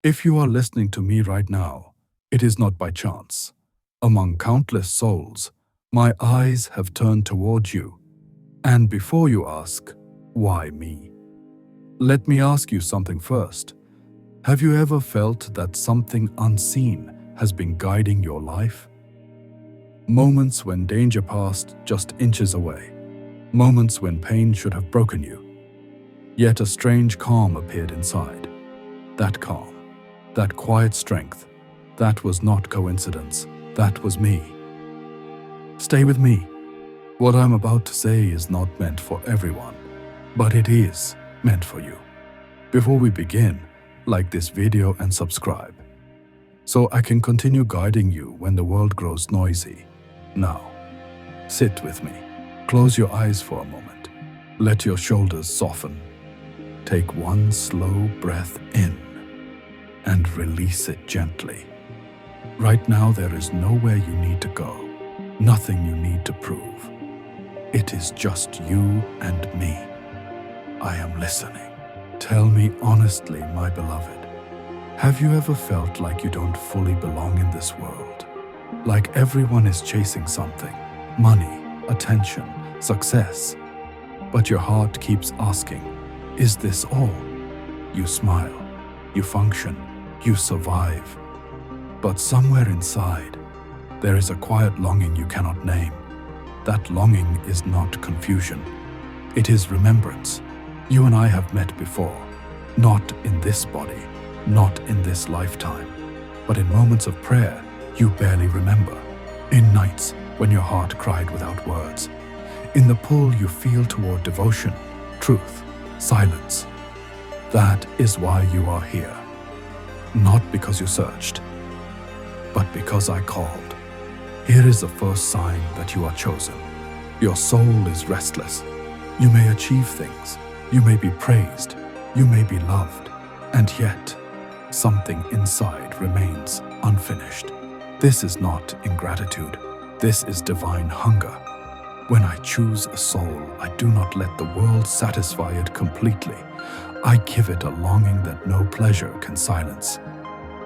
If you are listening to me right now, it is not by chance. Among countless souls, my eyes have turned toward you. And before you ask, why me? Let me ask you something first. Have you ever felt that something unseen has been guiding your life? Moments when danger passed just inches away. Moments when pain should have broken you. Yet a strange calm appeared inside. That calm, that quiet strength, that was not coincidence. That was me. Stay with me. What I'm about to say is not meant for everyone, but it is meant for you. Before we begin, like this video and subscribe, so I can continue guiding you when the world grows noisy. Now, sit with me. Close your eyes for a moment. Let your shoulders soften. Take one slow breath in and release it gently. Right now, there is nowhere you need to go, nothing you need to prove. It is just you and me. I am listening. Tell me honestly, my beloved, have you ever felt like you don't fully belong in this world? Like everyone is chasing something, money, attention, success, but your heart keeps asking, is this all? You smile, you function, you survive. But somewhere inside, there is a quiet longing you cannot name. That longing is not confusion. It is remembrance. You and I have met before, not in this body, not in this lifetime, but in moments of prayer you barely remember, in nights when your heart cried without words, in the pull you feel toward devotion, truth, silence. That is why you are here. Not because you searched, but because I called. Here is the first sign that you are chosen. Your soul is restless. You may achieve things, you may be praised, you may be loved, and yet something inside remains unfinished. This is not ingratitude, this is divine hunger. When I choose a soul, I do not let the world satisfy it completely. I give it a longing that no pleasure can silence.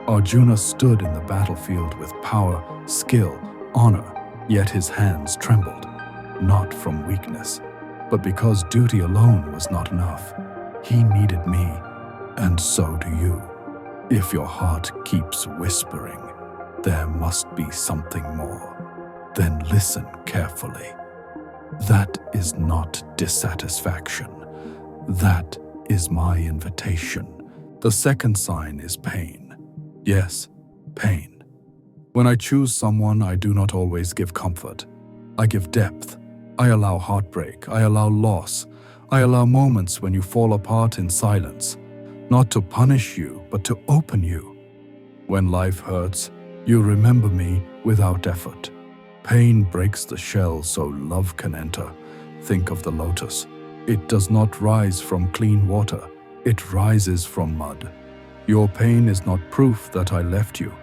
Arjuna stood in the battlefield with power, skill, honor, yet his hands trembled, not from weakness, but because duty alone was not enough. He needed me, and so do you. If your heart keeps whispering, there must be something more, then listen carefully. That is not dissatisfaction. That is my invitation. The second sign is pain. Yes, pain. When I choose someone, I do not always give comfort. I give depth. I allow heartbreak. I allow loss. I allow moments when you fall apart in silence, not to punish you, but to open you. When life hurts, you remember me without effort. Pain breaks the shell so love can enter. Think of the lotus. It does not rise from clean water. It rises from mud. Your pain is not proof that I left you.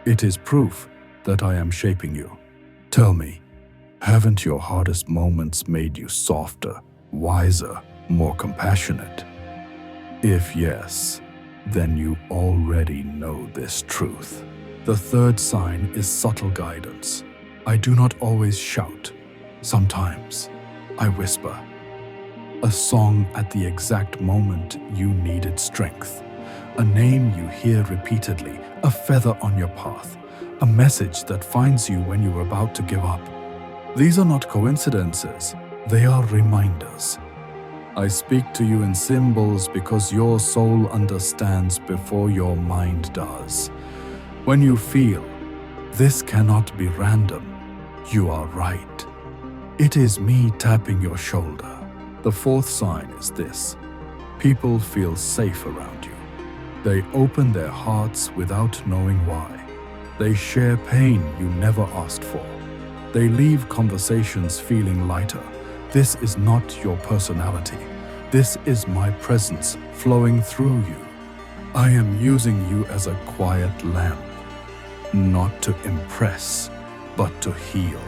It is proof that I am shaping you. Tell me, haven't your hardest moments made you softer, wiser, more compassionate? If yes, then you already know this truth. The third sign is subtle guidance. I do not always shout. Sometimes I whisper. A song at the exact moment you needed strength. A name you hear repeatedly, a feather on your path, a message that finds you when you are about to give up. These are not coincidences, they are reminders. I speak to you in symbols because your soul understands before your mind does. When you feel, this cannot be random, you are right. It is me tapping your shoulder. The fourth sign is this. People feel safe around you. They open their hearts without knowing why. They share pain you never asked for. They leave conversations feeling lighter. This is not your personality. This is my presence flowing through you. I am using you as a quiet lamp, not to impress, but to heal.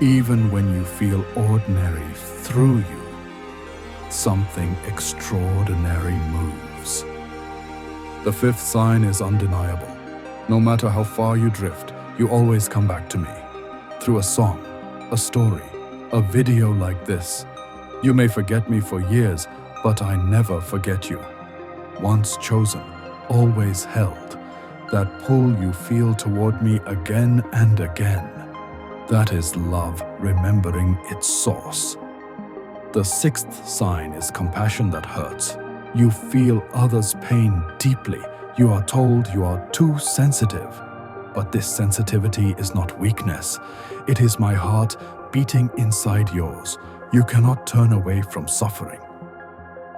Even when you feel ordinary through you, something extraordinary moves. The fifth sign is undeniable. No matter how far you drift, you always come back to me. Through a song, a story, a video like this. You may forget me for years, but I never forget you. Once chosen, always held. That pull you feel toward me again and again. That is love remembering its source. The sixth sign is compassion that hurts. You feel others' pain deeply. You are told you are too sensitive. But this sensitivity is not weakness. It is my heart beating inside yours. You cannot turn away from suffering.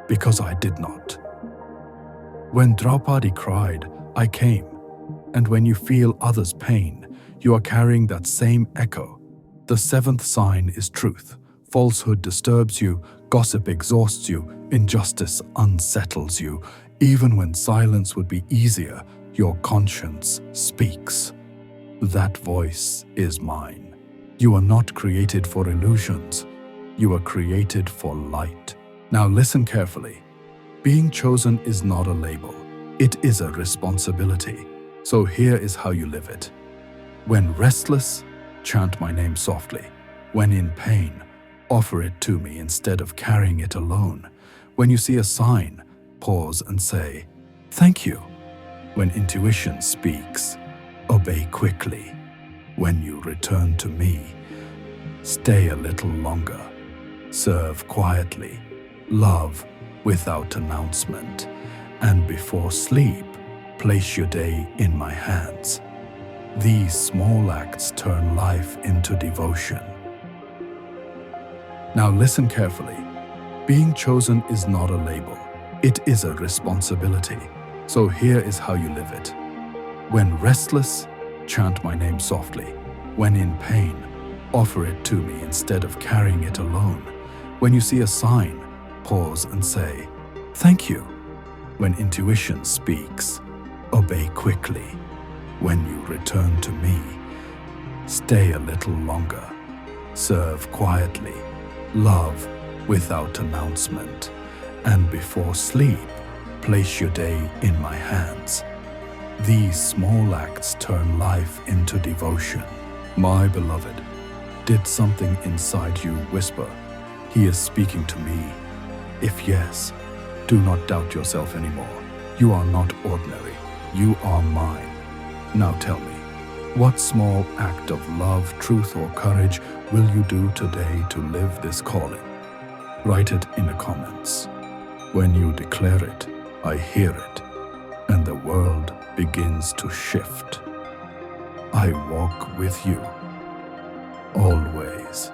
Because I did not. When Draupadi cried, I came. And when you feel others' pain, you are carrying that same echo. The seventh sign is truth. Falsehood disturbs you, gossip exhausts you, injustice unsettles you. Even when silence would be easier, your conscience speaks. That voice is mine. You are not created for illusions. You are created for light. Now listen carefully. Being chosen is not a label. It is a responsibility. So here is how you live it. When restless, chant my name softly. When in pain, offer it to me instead of carrying it alone. When you see a sign, pause and say, thank you. When intuition speaks, obey quickly. When you return to me, stay a little longer. Serve quietly. Love without announcement. And before sleep, place your day in my hands. These small acts turn life into devotion. Now listen carefully. Being chosen is not a label. It is a responsibility. So here is how you live it. When restless, chant my name softly. When in pain, offer it to me instead of carrying it alone. When you see a sign, pause and say, thank you. When intuition speaks, obey quickly. When you return to me, stay a little longer. Serve quietly. Love without announcement. And before sleep, place your day in my hands. These small acts turn life into devotion. My beloved, did something inside you whisper, he is speaking to me? If yes, do not doubt yourself anymore. You are not ordinary. You are mine. Now tell me, what small act of love, truth, or courage will you do today to live this calling? Write it in the comments. When you declare it, I hear it, and the world begins to shift. I walk with you, always.